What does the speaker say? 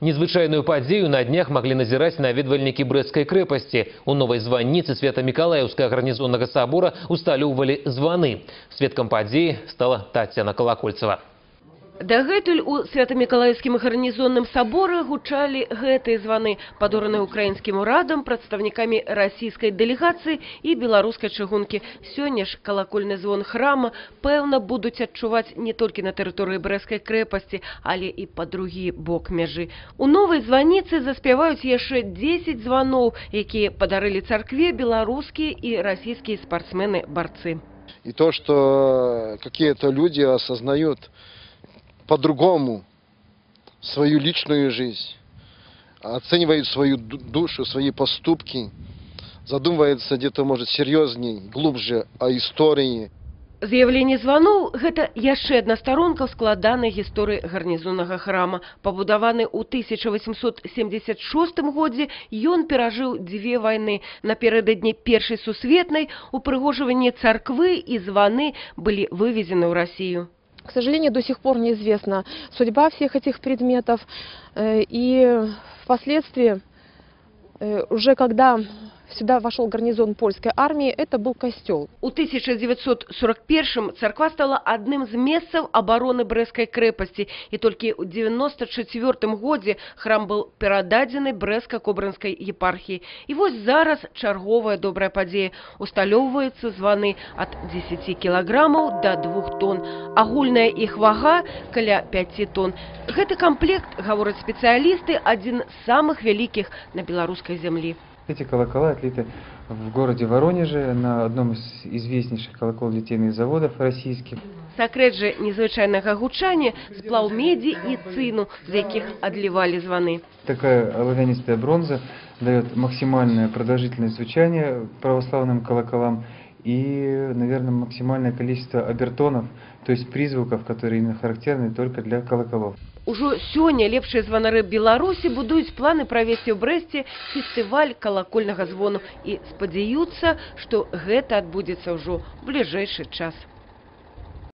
Незвычайную падзею на днях могли назирать наведвальнікі Брэсцкай крэпасці. У новой званніцы Свято-Миколаевского гарнизонного собора усталёўвалі званы. Сведкам падзеі стала Татьяна Колокольцева. Дагэтуль у Свято-Миколаевскім гарнізонным саборы гучалі гэтыя званы, падораныя украінскім урадам, прадстаўнікамі расійскай дэлегацыі і беларускай чыгункі. Сёння ж калакольны звон храма, пэўна, будуць адчуваць не толькі на тэрыторыі Брэсцкай крэпасці, але і па другі бок мяжы. У новай званіцы заспяваюць яшчэ 10 званоў, якія падарылі царкве беларускія і расійскія спортсмены-борцы. И то, что какие-то люди осознают по-другому свою личную жизнь, оценивают свою душу, свои поступки, задумываются где-то, может, серьезней, глубже о истории. З'яўленне званоў – гэта яшчэ адна старонка ў складанай гісторыі гарнізоннага храма. Пабудаваны ў 1876 годзе, ён перажыў 2 вайны. Напярэдадні Першай сусветнай упрыгожванне царквы і званы былі вывезены ў Расію. К сожалению, до сих пор неизвестна судьба всех этих предметов. И впоследствии, уже когда сюда вошел гарнизон польской армии, это был костел. У 1941-м царква стала одним з месцаў обороны Брэсцкай крэпасці, і толькі ў 1994 годзе храм был перададзены Брэсцка-Кобрынскай епархіі. І вось зараз чарговая добрая падзея. Усталёўваюцца званы ад 10 кілаграмаў до 2 тонн. Агульная іх вага каля 5 тонн. Гэты комплект, гавораць спецыялісты, адзін з самых вялікіх на беларускай зямлі. Эти колокола отлиты в городе Воронеже на одном из известнейших колокол-литейных заводов российских. Сакрэт же незвычайнага гучання – сплаў меди и цыну, з якіх адлівалі званы. Такая оловянистая бронза дает максимальное продолжительность звучания православным колоколам и, наверное, максимальное количество обертонов, то есть призвуков, которые именно характерны только для колоколов. Ужо сёння лепшыя званары Беларусі будуюць планы правесці ў Брэсце фестываль калакольнага звону і спадзяюцца, што гэта адбудзецца ўжо ў бліжэйшы час.